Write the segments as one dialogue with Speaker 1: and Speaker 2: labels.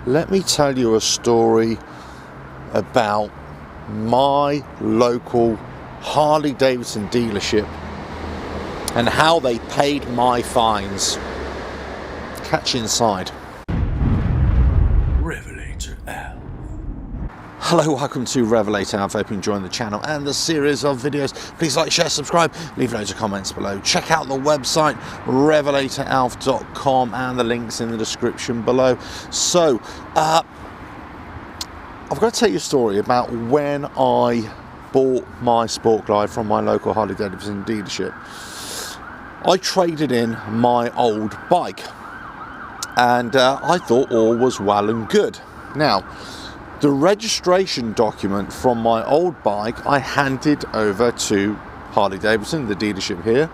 Speaker 1: let me tell you a story about my local Harley Davidson dealership and how they paid my fines. Catch you inside.
Speaker 2: RevelatorAlf.
Speaker 1: Hello, welcome to RevelatorAlf. Hope you're enjoying the channel and the series of videos. Please like, share, subscribe, leave loads of comments below. Check out the website RevelatorAlf.com and the links in the description below. So, I've got to tell you a story about when I bought my Sport Glide from my local Harley Davidson dealership. I traded in my old bike and I thought all was well and good. Now, the registration document from my old bike I handed over to Harley Davidson, the dealership here,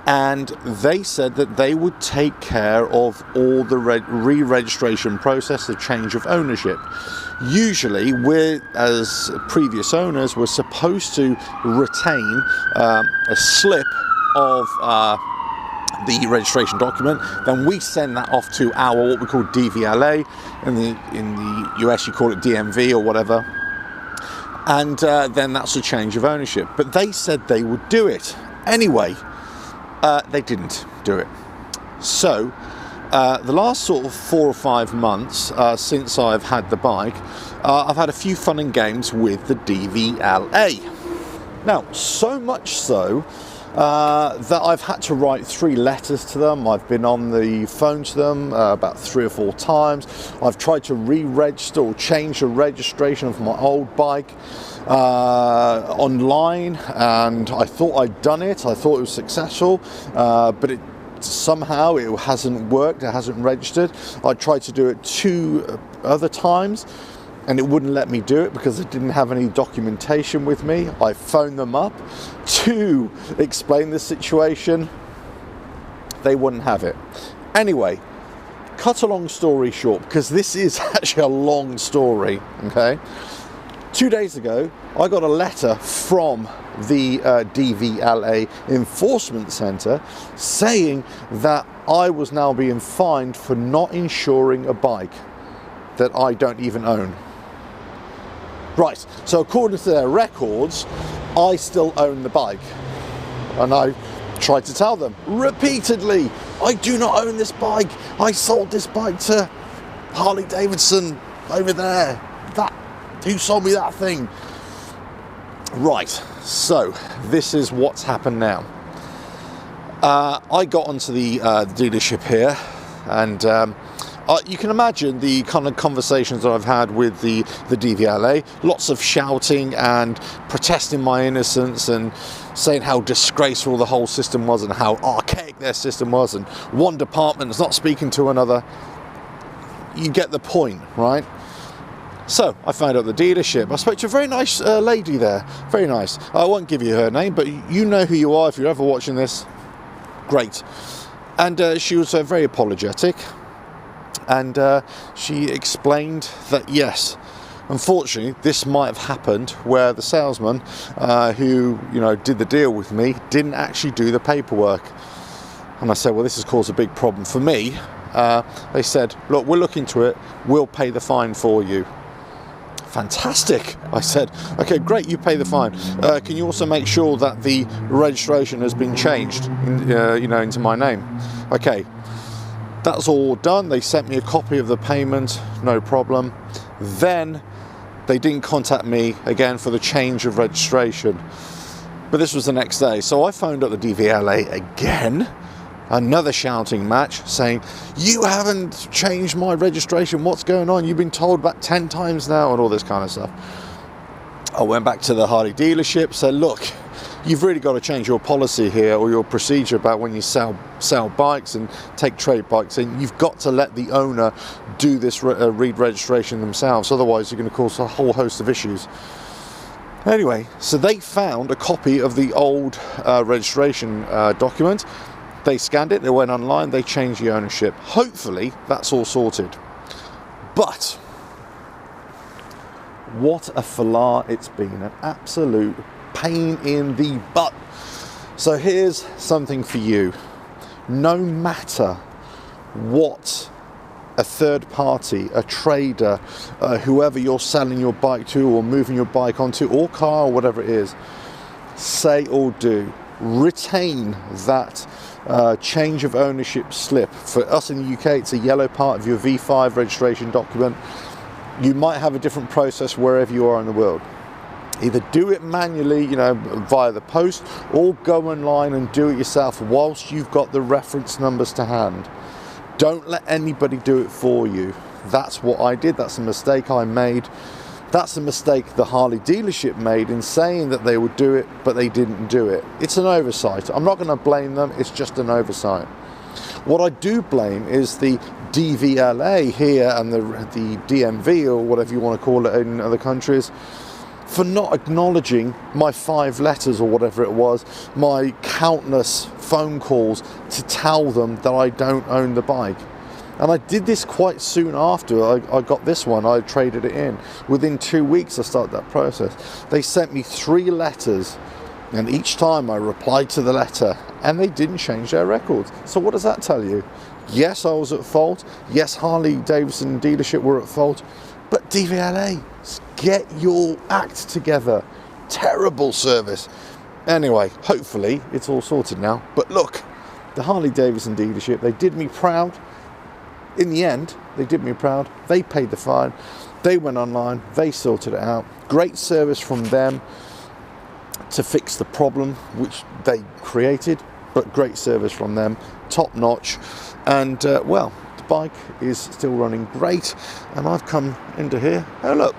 Speaker 1: and they said that they would take care of all the re-registration process, the change of ownership. Usually, we as previous owners were supposed to retain a slip of the registration document. Then we send that off to our what we call DVLA. In the US you call it DMV or whatever, and then that's a change of ownership. But they said they would do it anyway. They didn't do it. So the last sort of 4 or 5 months since I've had the bike, I've had a few fun and games with the DVLA. Now, so much so that I've had to write 3 letters to them. I've been on the phone to them about 3 or 4 times. I've tried to re-register or change the registration of my old bike online, and I thought I'd done it. I thought it was successful, but somehow it hasn't worked. It hasn't registered. I tried to do it 2 other times, and it wouldn't let me do it because it didn't have any documentation with me. I phoned them up to explain the situation. They wouldn't have it. Anyway, cut a long story short, because this is actually a long story, okay? 2 days ago, I got a letter from the DVLA Enforcement Centre saying that I was now being fined for not insuring a bike that I don't even own. Right, so according to their records, I still own the bike. And I tried to tell them repeatedly, I do not own this bike. I sold this bike to Harley Davidson over there. Who sold me that thing? Right, so this is what's happened now. I got onto the dealership here, and you can imagine the kind of conversations that I've had with the DVLA. Lots of shouting and protesting my innocence and saying how disgraceful the whole system was and how archaic their system was, and one department is not speaking to another. You get the point, right? So I found out the dealership. I spoke to a very nice lady there. Very nice. I won't give you her name, but you know who you are if you're ever watching this. Great. And she was very apologetic. And she explained that yes, unfortunately, this might have happened where the salesman who did the deal with me didn't actually do the paperwork. And I said, well, this has caused a big problem for me. They said, look, we'll look into it. We'll pay the fine for you. Fantastic. I said, okay, great, you pay the fine. Can you also make sure that the registration has been changed into my name? Okay. That's all done. They sent me a copy of the payment, no problem. Then they didn't contact me again for the change of registration. But this was the next day. So I phoned up the DVLA again, another shouting match, saying, you haven't changed my registration. What's going on? You've been told about 10 times now, and all this kind of stuff. I went back to the Harley dealership, said, look, you've really got to change your policy here, or your procedure about when you sell bikes and take trade bikes, and you've got to let the owner do this re-registration themselves, otherwise you're going to cause a whole host of issues. Anyway, so they found a copy of the old registration document. They scanned it, they went online, they changed the ownership. Hopefully that's all sorted. But what a falar it's been, an absolute pain in the butt. So here's something for you. No matter what a third party, a trader, whoever you're selling your bike to or moving your bike onto, or car, or whatever it is, say or do, retain that change of ownership slip. For us in the UK, it's a yellow part of your V5 registration document. You might have a different process wherever you are in the world. Either do it manually, via the post, or go online and do it yourself whilst you've got the reference numbers to hand. Don't let anybody do it for you. That's what I did. That's a mistake I made. That's a mistake the Harley dealership made in saying that they would do it, but they didn't do it. It's an oversight. I'm not going to blame them. It's just an oversight. What I do blame is the DVLA here and the DMV, or whatever you want to call it in other countries, for not acknowledging my 5 letters or whatever it was, my countless phone calls to tell them that I don't own the bike. And I did this quite soon after I got this one. I traded it in. Within 2 weeks I started that process. They sent me 3 letters, and each time I replied to the letter, and they didn't change their records. So what does that tell you? Yes, I was at fault. Yes, Harley Davidson dealership were at fault. But DVLA, get your act together. Terrible service. Anyway, hopefully it's all sorted now. But look, the Harley Davidson dealership, they did me proud. In the end, they did me proud. They paid the fine. They went online. They sorted it out. Great service from them to fix the problem which they created, but great service from them. Top notch. And, well, the bike is still running great. And I've come into here. Oh, look.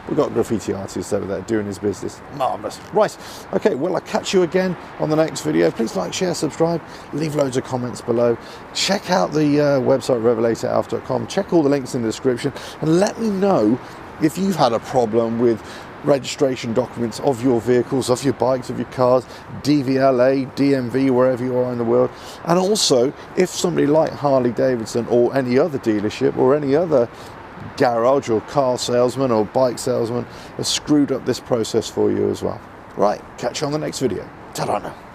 Speaker 1: We've got a graffiti artist over there doing his business. Marvellous. Right. Okay, well, I'll catch you again on the next video. Please like, share, subscribe. Leave loads of comments below. Check out the website, RevelatorAlf.com. Check all the links in the description. And let me know if you've had a problem with registration documents of your vehicles, of your bikes, of your cars, DVLA, DMV, wherever you are in the world. And also, if somebody like Harley Davidson or any other dealership or any other garage or car salesman or bike salesman has screwed up this process for you as well. Right, catch you on the next video. Ta-da now.